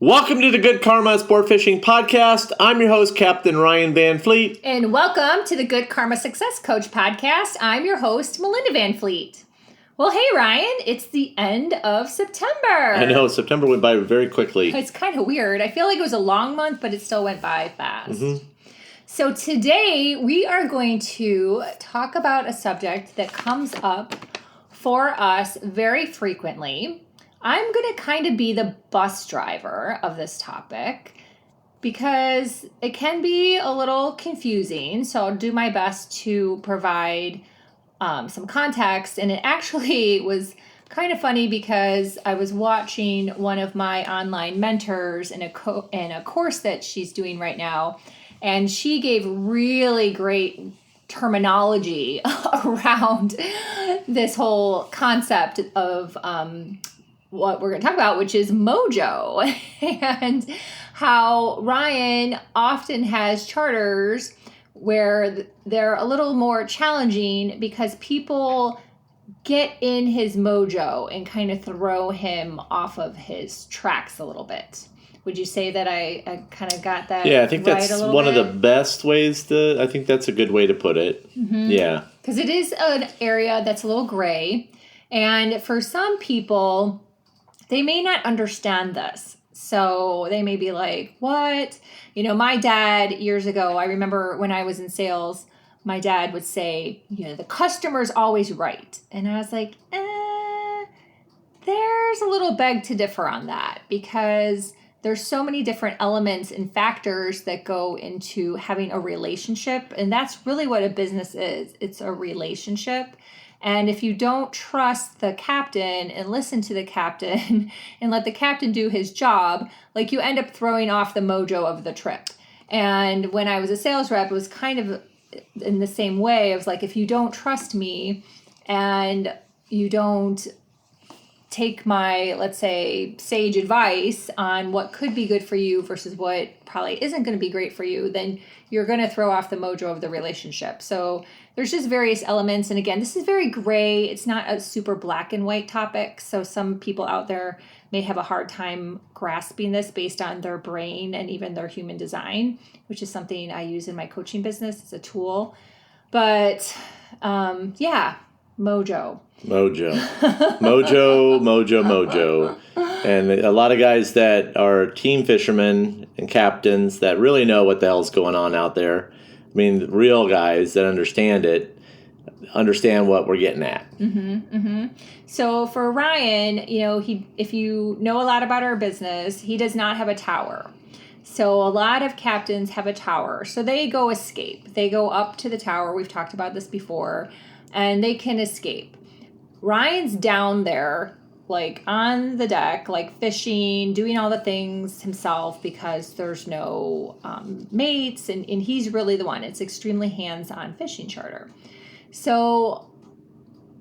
Welcome to the Good Karma Sportfishing Podcast. I'm your host, Captain Ryan Van Fleet. And welcome to the Good Karma Success Coach Podcast. I'm your host, Melinda Van Fleet. Well, hey, Ryan, it's the end of September. I know, September went by very quickly. It's kind of weird. I feel like it was a long month, but it still went by fast. Mm-hmm. So today we are going to talk about a subject that comes up for us very frequently. I'm going to kind of be the bus driver of this topic because it can be a little confusing. So I'll do my best to provide some context. And it actually was kind of funny because I was watching one of my online mentors in a course that she's doing right now. And she gave really great terminology around this whole concept of what we're going to talk about, which is Mojo, and how Ryan often has charters where they're a little more challenging because people get in his mojo and kind of throw him off of his tracks a little bit. Would you say that I kind of got that? Yeah, I think right that's one of the best ways I think that's a good way to put it. Mm-hmm. Yeah. Because it is an area that's a little gray. And for some people, they may not understand this. So they may be like, what? You know, my dad years ago, I remember when I was in sales, my dad would say, you know, the customer's always right. And I was like, there's a little beg to differ on that because there's so many different elements and factors that go into having a relationship. And that's really what a business is. It's a relationship. And if you don't trust the captain and listen to the captain and let the captain do his job, like you end up throwing off the mojo of the trip. And when I was a sales rep, it was kind of in the same way. It was like, if you don't trust me and you don't take my, let's say, sage advice on what could be good for you versus what probably isn't going to be great for you, then you're going to throw off the mojo of the relationship. So there's just various elements. And again, this is very gray. It's not a super black and white topic. So some people out there may have a hard time grasping this based on their brain and even their human design, which is something I use in my coaching business. It's a tool. But yeah, mojo. Mojo. And a lot of guys that are team fishermen and captains that really know what the hell's going on out there. I mean, real guys that understand what we're getting at. Mm-hmm, mm-hmm. So for Ryan, you know, if you know a lot about our business, he does not have a tower. So a lot of captains have a tower. So they go escape. They go up to the tower. We've talked about this before. And they can escape. Ryan's down there, like on the deck, like fishing, doing all the things himself because there's no mates, and he's really the one. It's extremely hands-on fishing charter. So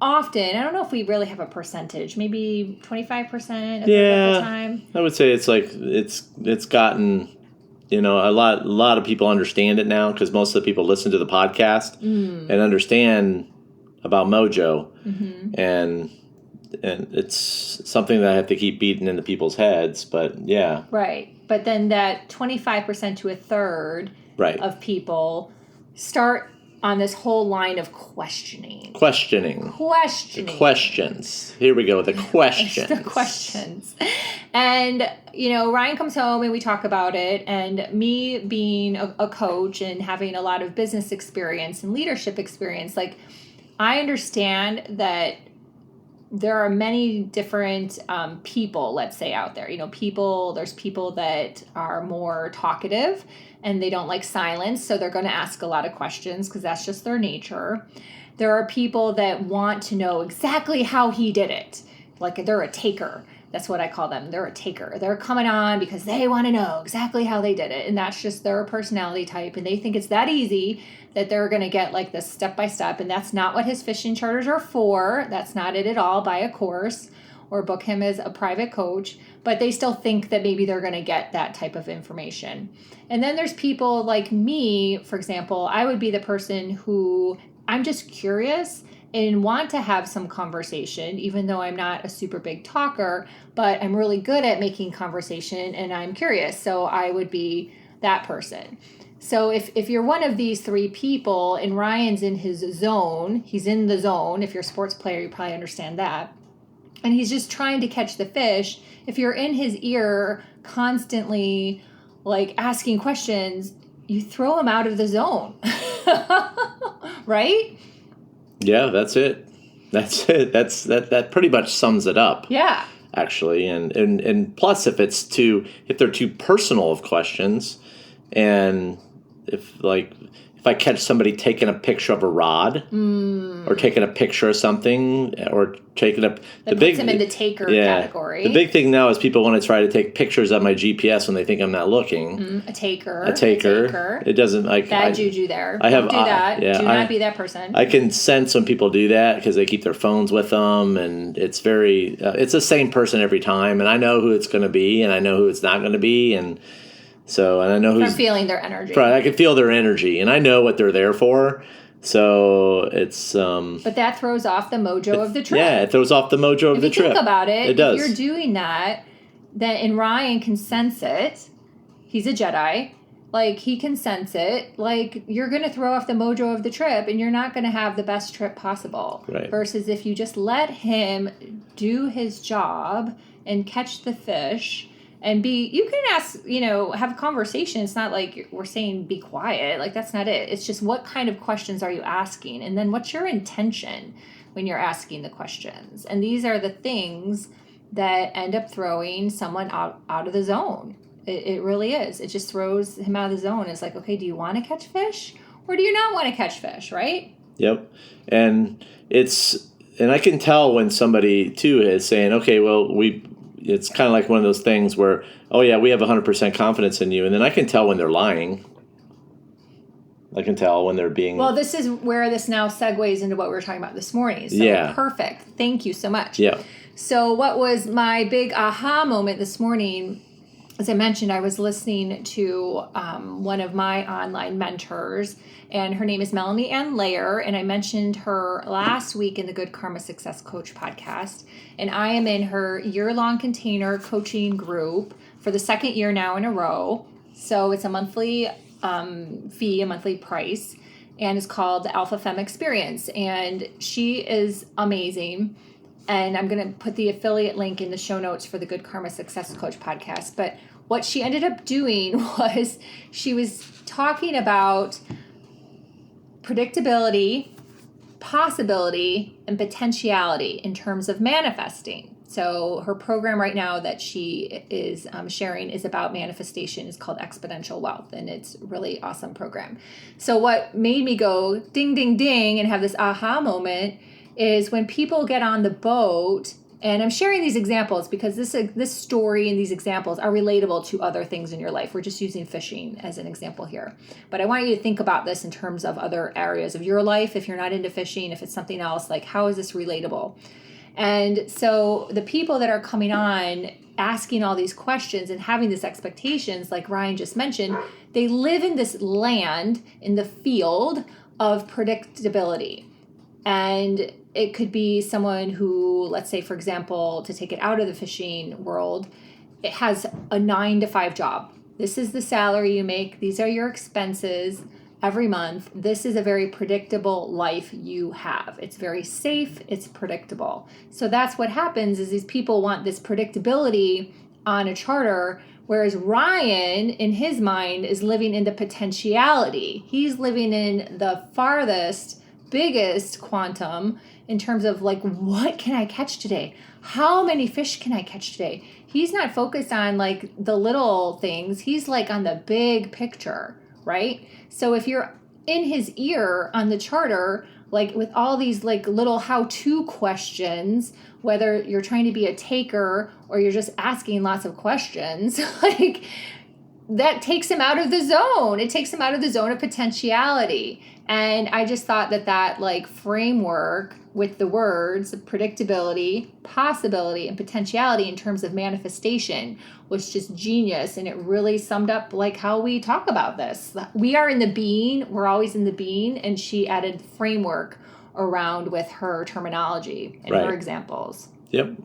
often, I don't know if we really have a percentage, maybe 25% of the time. I would say it's like it's gotten, you know, a lot of people understand it now because most of the people listen to the podcast and understand about Mojo, and it's something that I have to keep beating into people's heads, but yeah. Right. But then that 25% to a third of people start on this whole line of questioning. The questions. Here we go, the questions. The questions. And, you know, Ryan comes home and we talk about it, and me being a coach and having a lot of business experience and leadership experience, like, I understand that there are many different people, let's say, out there. You know, there's people that are more talkative and they don't like silence, so they're going to ask a lot of questions because that's just their nature. There are people that want to know exactly how he did it. Like, they're a taker. That's what I call them. They're a taker. They're coming on because they want to know exactly how they did it. And that's just their personality type. And they think it's that easy that they're going to get like this step-by-step. And that's not what his fishing charters are for. That's not it at all. Buy a course or book him as a private coach. But they still think that maybe they're going to get that type of information. And then there's people like me, for example. I would be the person who I'm just curious and want to have some conversation, even though I'm not a super big talker, but I'm really good at making conversation and I'm curious. So I would be that person. So if you're one of these three people and Ryan's in his zone, he's in the zone. If you're a sports player, you probably understand that. And he's just trying to catch the fish. If you're in his ear constantly like asking questions, you throw him out of the zone. Right? Yeah, that's it. That pretty much sums it up. Yeah. Actually, and plus if they're too personal of questions, and if I catch somebody taking a picture of a rod or taking a picture of something or taking that puts him in the taker category. The big thing now is people want to try to take pictures of my GPS when they think I'm not looking. A taker. It doesn't like bad juju there. I have Don't do that. Yeah, do not be that person. I can sense when people do that because they keep their phones with them, and it's very it's the same person every time, and I know who it's going to be, and I know who it's not going to be, and I know who's... I'm feeling their energy. Right, I can feel their energy, and I know what they're there for. So it's... But that throws off the mojo of the trip. Yeah, it throws off the mojo of the trip. If you think about it, it does. If you're doing that, and Ryan can sense it, he's a Jedi, like, he can sense it, like, you're going to throw off the mojo of the trip, and you're not going to have the best trip possible. Right. Versus if you just let him do his job and catch the fish... And you can ask, have a conversation. It's not like we're saying be quiet. Like, that's not it. It's just what kind of questions are you asking? And then what's your intention when you're asking the questions? And these are the things that end up throwing someone out of the zone. It really is. It just throws him out of the zone. It's like, okay, do you want to catch fish or do you not want to catch fish, right? Yep. And I can tell when somebody, too, is saying, okay, well, it's kind of like one of those things where, oh, yeah, we have 100% confidence in you. And then I can tell when they're lying. I can tell when they're being... Well, this is where this now segues into what we were talking about this morning. So yeah. Perfect. Thank you so much. Yeah. So what was my big aha moment this morning? As I mentioned, I was listening to one of my online mentors, and her name is Melanie Ann Layer, and I mentioned her last week in the Good Karma Success Coach podcast, and I am in her year-long container coaching group for the second year now in a row. So it's a monthly fee, a monthly price, and it's called the Alpha Femme Experience, and she is amazing. And I'm going to put the affiliate link in the show notes for the Good Karma Success Coach podcast. But what she ended up doing was she was talking about predictability, possibility, and potentiality in terms of manifesting. So her program right now that she is sharing is about manifestation. It's called Exponential Wealth, and it's a really awesome program. So what made me go ding, ding, ding and have this aha moment is when people get on the boat, and I'm sharing these examples because this story and these examples are relatable to other things in your life. We're just using fishing as an example here. But I want you to think about this in terms of other areas of your life. If you're not into fishing, if it's something else, like how is this relatable? And so the people that are coming on asking all these questions and having these expectations, like Ryan just mentioned, they live in this land, in the field of predictability. And it could be someone who, let's say, for example, to take it out of the fishing world, it has a 9-to-5 job. This is the salary you make. These are your expenses every month. This is a very predictable life you have. It's very safe. It's predictable. So that's what happens is these people want this predictability on a charter, whereas Ryan, in his mind, is living in the potentiality. He's living in the farthest, biggest quantum in terms of like, what can I catch today? How many fish can I catch today? He's not focused on like the little things. He's like on the big picture, right? So if you're in his ear on the charter, like with all these like little how-to questions, whether you're trying to be a taker or you're just asking lots of questions, like that takes him out of the zone. It takes him out of the zone of potentiality. And I just thought that like framework with the words predictability, possibility, and potentiality in terms of manifestation was just genius. And it really summed up like how we talk about this. We are in the being. We're always in the being. And she added framework around with her terminology and her examples. Yep.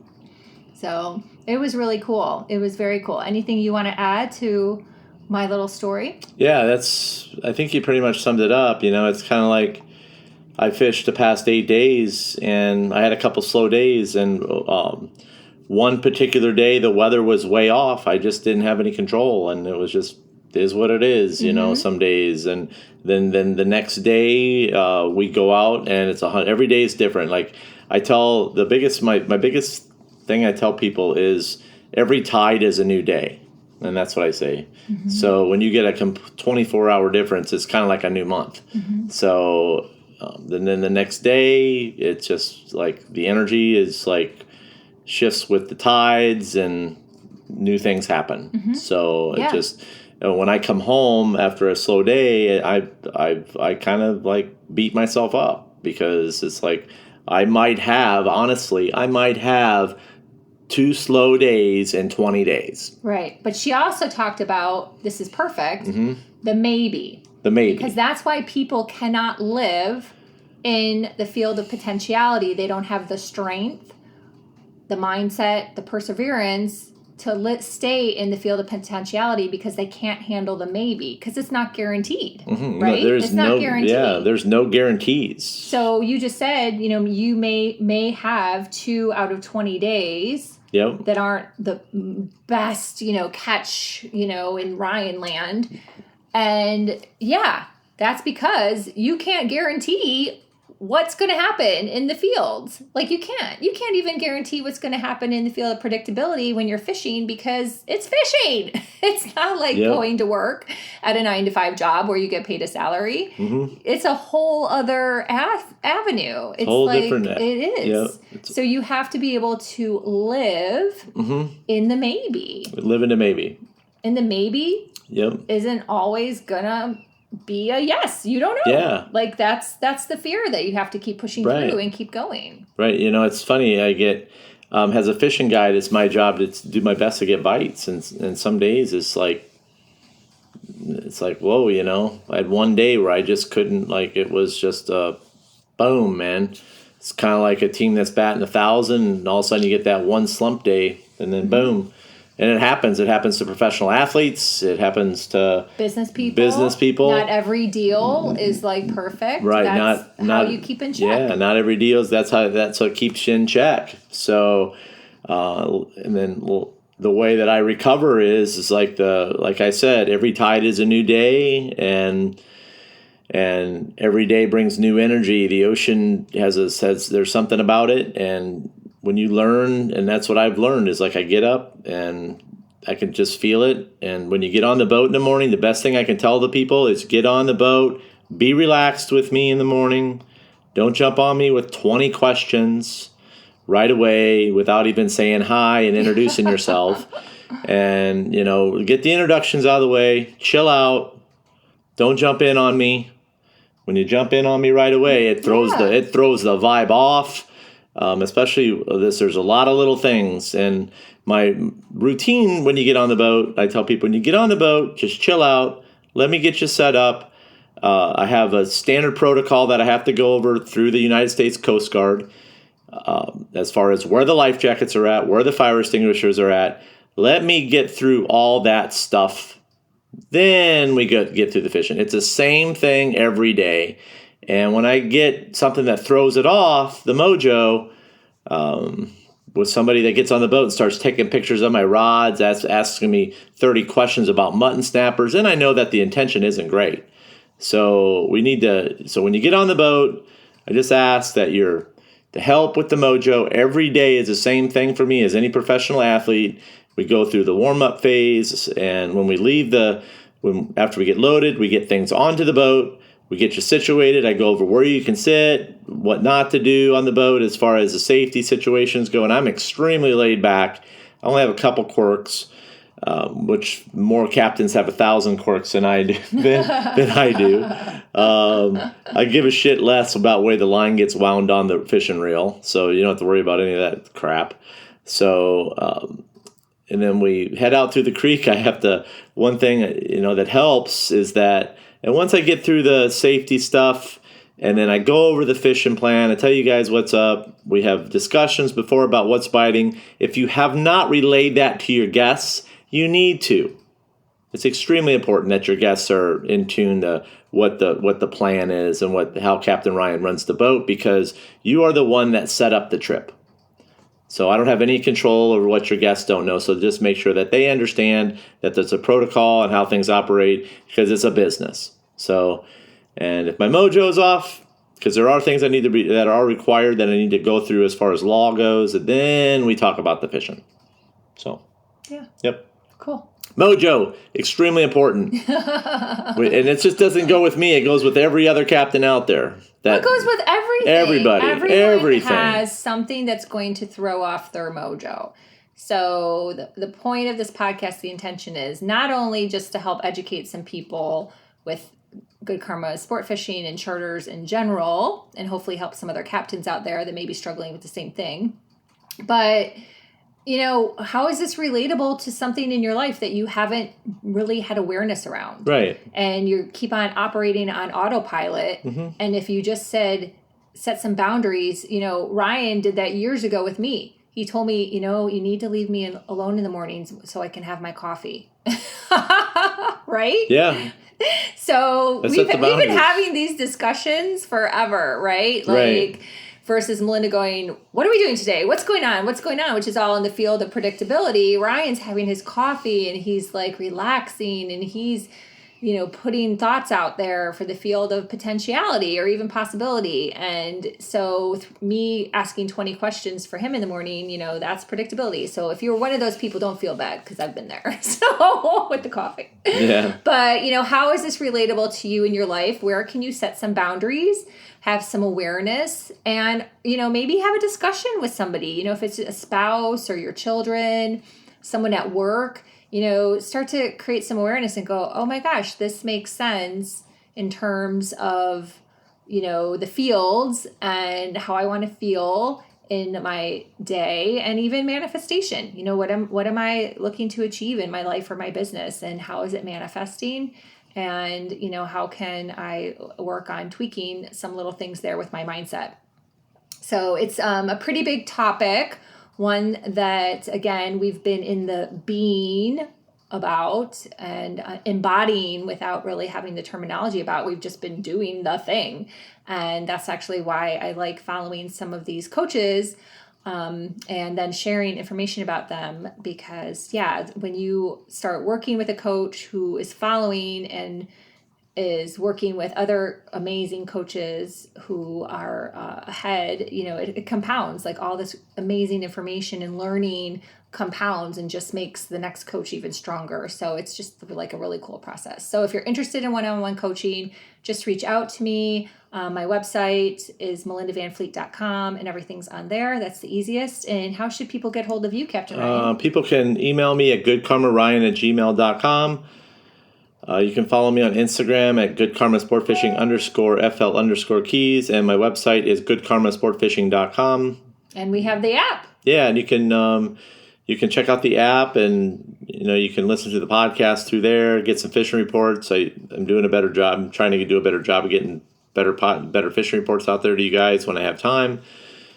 So it was really cool. It was very cool. Anything you want to add to my little story? Yeah, I think you pretty much summed it up. You know, it's kind of like I fished the past 8 days, and I had a couple slow days, and one particular day the weather was way off. I just didn't have any control, and it was just is what it is, you know, some days. And then the next day we go out, and it's every day is different. Like I tell my biggest thing I tell people is every tide is a new day. And that's what I say. Mm-hmm. So when you get a 24-hour difference, it's kind of like a new month. Mm-hmm. So then the next day, it's just like the energy is like shifts with the tides and new things happen. Mm-hmm. So it just when I come home after a slow day, I kind of like beat myself up because it's like I might have 2 slow days in 20 days. Right. But she also talked about, this is perfect, the maybe. The maybe. Because that's why people cannot live in the field of potentiality. They don't have the strength, the mindset, the perseverance to stay in the field of potentiality because they can't handle the maybe because it's not guaranteed, right? No, it's not guaranteed. Yeah, there's no guarantees. So you just said, you know, you may have 2 out of 20 days that aren't the best, you know, catch, you know, in Ryan land. And that's because you can't guarantee what's going to happen in the fields. Like you can't even guarantee what's going to happen in the field of predictability when you're fishing because it's fishing. It's not like going to work at a 9-to-5 job where you get paid a salary. Mm-hmm. It's a whole other avenue. It's whole like, different. It is. Yep. So you have to be able to live in the maybe. Live in the maybe. And the maybe isn't always gonna be a yes. You don't know. Yeah. Like that's the fear that you have to keep pushing through and keep going. Right. You know, it's funny. I get as a fishing guide, it's my job to do my best to get bites, and some days it's like whoa. You know, I had one day where I just couldn't. Like it was just boom, man. It's kind of like a team that's batting 1,000, and all of a sudden you get that one slump day, and then boom. And it happens. It happens to professional athletes. It happens to business people. Not every deal is like perfect. Right. That's how you keep in check. Yeah. Not every deal is. That's what keeps you in check. So, and then the way that I recover is like I said, every tide is a new day, and every day brings new energy. The ocean says there's something about it, and when you learn, and that's what I've learned, is like I get up and I can just feel it. And when you get on the boat in the morning, the best thing I can tell the people is get on the boat, be relaxed with me in the morning. Don't jump on me with 20 questions right away without even saying hi and introducing yourself. And, you know, get the introductions out of the way, chill out, don't jump in on me. When you jump in on me right away, it throws the vibe off. Especially this, there's a lot of little things. And my routine when you get on the boat, I tell people when you get on the boat, just chill out. Let me get you set up. I have a standard protocol that I have to go over through the United States Coast Guard as far as where the life jackets are at, where the fire extinguishers are at. Let me get through all that stuff. Then we get through the fishing. It's the same thing every day. And when I get something that throws it off, the mojo, with somebody that gets on the boat and starts taking pictures of my rods, asking me 30 questions about mutton snappers, then I know that the intention isn't great. So when you get on the boat, I just ask that you're to help with the mojo. Every day is the same thing for me as any professional athlete. We go through the warm-up phase, and when we leave after we get loaded, we get things onto the boat. We get you situated. I go over where you can sit, what not to do on the boat as far as the safety situations go. And I'm extremely laid back. I only have a couple quirks. which more captains have 1,000 quirks than I do. than I do. I give a shit less about where the line gets wound on the fishing reel, so you don't have to worry about any of that crap. So, and then we head out through the creek. One thing, that helps is that, and once I get through the safety stuff, and then I go over the fishing plan, I tell you guys what's up. We have discussions before about what's biting. If you have not relayed that to your guests, you need to. It's extremely important that your guests are in tune to what the plan is and how Captain Ryan runs the boat, because you are the one that set up the trip. So I don't have any control over what your guests don't know. So just make sure that they understand that there's a protocol and how things operate, because it's a business. So, and if my mojo's off, because there are things that are required that I need to go through as far as law goes, and then we talk about the fishing. So, yeah. Yep. Cool. Mojo, extremely important. And it just doesn't go with me. It goes with every other captain out there. It goes with everything. Everybody. Everything has something that's going to throw off their mojo. So the point of this podcast, the intention is not only just to help educate some people with Good Karma sport fishing and charters in general, and hopefully help some other captains out there that may be struggling with the same thing, but how is this relatable to something in your life that you haven't really had awareness around? Right. And you keep on operating on autopilot. Mm-hmm. And if you just set some boundaries, Ryan did that years ago with me. He told me, you need to leave me alone in the mornings so I can have my coffee. Right? Yeah. So we've been having these discussions forever, right? Right. Versus Melinda going, what are we doing today? What's going on? What's going on? Which is all in the field of predictability. Ryan's having his coffee and he's like relaxing and he's, putting thoughts out there for the field of potentiality or even possibility. And so with me asking 20 questions for him in the morning, that's predictability. So if you're one of those people, don't feel bad because I've been there. So with the coffee. Yeah. But, how is this relatable to you in your life? Where can you set some boundaries? Have some awareness, and, maybe have a discussion with somebody, if it's a spouse or your children, someone at work, start to create some awareness and go, oh my gosh, this makes sense in terms of, the fields and how I want to feel in my day, and even manifestation. What am I looking to achieve in my life or my business, and how is it manifesting? And, how can I work on tweaking some little things there with my mindset? So it's a pretty big topic, one that, again, we've been in the being about and embodying without really having the terminology about. We've just been doing the thing. And that's actually why I like following some of these coaches and then sharing information about them, because when you start working with a coach who is following and is working with other amazing coaches who are ahead, it compounds. Like all this amazing information and learning compounds and just makes the next coach even stronger. So it's just like a really cool process. So if you're interested in one-on-one coaching, just reach out to me. My website is melindavanfleet.com and everything's on there. That's the easiest. And how should people get hold of you, Captain Ryan? People can email me at goodkarmaryan@gmail.com. You can follow me on Instagram at Good Karma Sportfishing _FL_keys. And my website is goodkarmasportfishing.com. And we have the app. Yeah, and you can check out the app, and you can listen to the podcast through there, get some fishing reports. I'm doing a better job. I'm trying to do a better job of getting better fishing reports out there to you guys when I have time.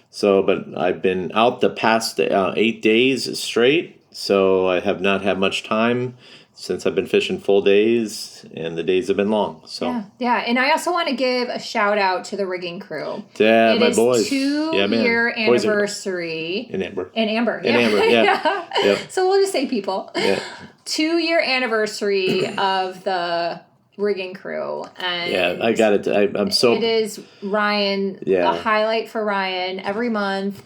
So, but I've been out the past 8 days straight, so I have not had much time since I've been fishing full days, and the days have been long. So yeah. And I also want to give a shout out to the rigging crew. Yeah, my boys. It is 2-year anniversary. In Amber. Yeah. Yep. So we'll just say people. Yeah. 2-year anniversary of the rigging crew. And yeah, I got it. I'm so. It is Ryan. Yeah. A highlight for Ryan every month.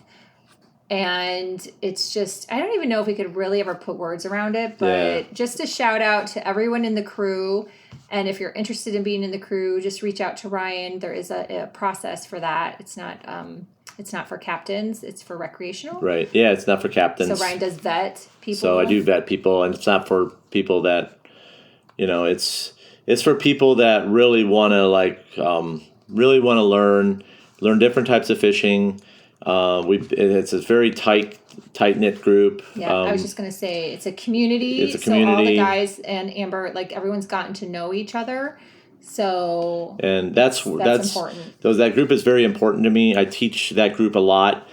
And it's just, I don't even know if we could really ever put words around it, but just a shout out to everyone in the crew. And if you're interested in being in the crew, just reach out to Ryan. There is a process for that. It's not It's not for captains. It's for recreational. Right. Yeah, it's not for captains. So Ryan does vet people. So I do vet people, and it's not for people that, it's for people that really want to learn different types of fishing. It's a very tight knit group. Yeah, I was just gonna say it's a community. It's a community. So all the guys and Amber, everyone's gotten to know each other. So and that's important. That group is very important to me. I teach that group a lot.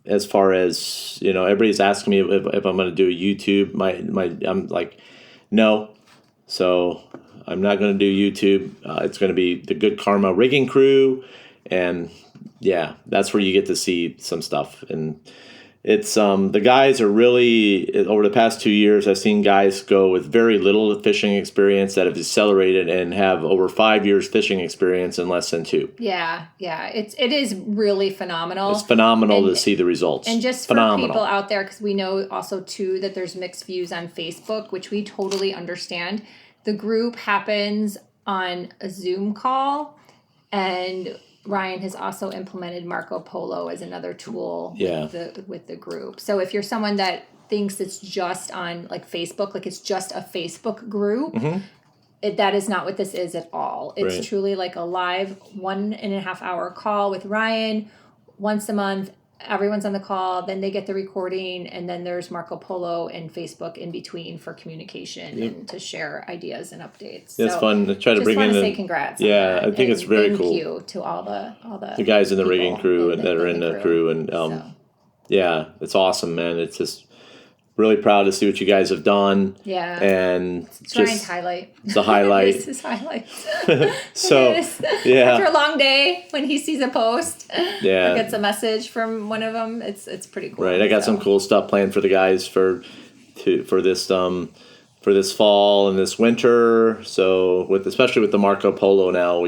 As far as everybody's asking me if I'm going to do a YouTube. I'm like, no. So I'm not going to do YouTube. It's going to be the Good Karma rigging crew, and yeah, that's where you get to see some stuff. And it's the guys are really, over the past 2 years, I've seen guys go with very little fishing experience that have accelerated and have over 5 years fishing experience in less than 2. Yeah. It is really phenomenal. It's phenomenal to see the results. And just for people out there, because we know also too that there's mixed views on Facebook, which we totally understand. The group happens on a Zoom call, and Ryan has also implemented Marco Polo as another tool with the group. So if you're someone that thinks it's just on Facebook, it's just a Facebook group, that is not what this is at all. It's truly like a live 1.5 hour call with Ryan once a month. Everyone's on the call, then they get the recording, and then there's Marco Polo and Facebook in between for communication and to share ideas and updates. It's fun to try to bring in. Just want to say congrats. Yeah, I think it's very cool. Thank you to all the guys in the rigging crew that are in the crew, and yeah, it's awesome, man. It's just really proud to see what you guys have done. Yeah, and it's Ryan's highlight. It's a highlight. It's his highlight. So yeah, after a long day, when he sees a post, or yeah, gets a message from one of them, it's pretty cool. Right, I got some cool stuff planned for the guys for this fall and this winter. So especially with the Marco Polo now,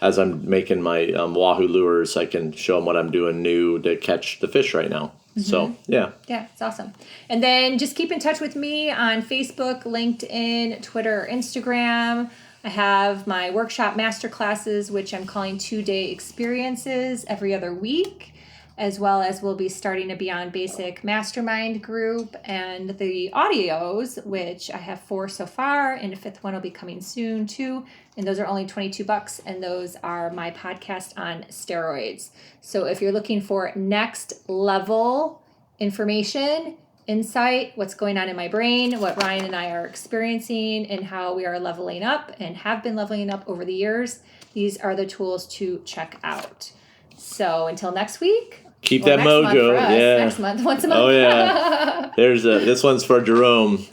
as I'm making my Wahoo lures, I can show them what I'm doing new to catch the fish right now. So, yeah. Yeah, it's awesome. And then just keep in touch with me on Facebook, LinkedIn, Twitter, Instagram. I have my workshop masterclasses, which I'm calling 2-day experiences every other week, as well as we'll be starting a Beyond Basic mastermind group, and the audios, which I have 4 so far, and a 5th one will be coming soon too. And those are only $22, and those are my podcast on steroids. So if you're looking for next level information, insight, what's going on in my brain, what Ryan and I are experiencing, and how we are leveling up and have been leveling up over the years, these are the tools to check out. So until next week. Keep that mojo. Yeah. Next month, once a month. Oh yeah. This one's for Jerome.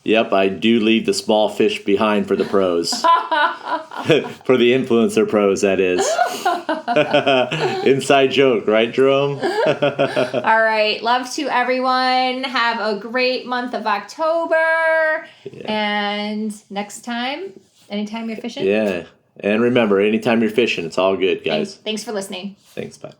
Yep, I do leave the small fish behind for the pros. For the influencer pros, that is. Inside joke, right, Jerome? All right. Love to everyone. Have a great month of October. Yeah. And next time, anytime you're fishing. Yeah. And remember, anytime you're fishing, it's all good, guys. Thanks for listening. Thanks, bye.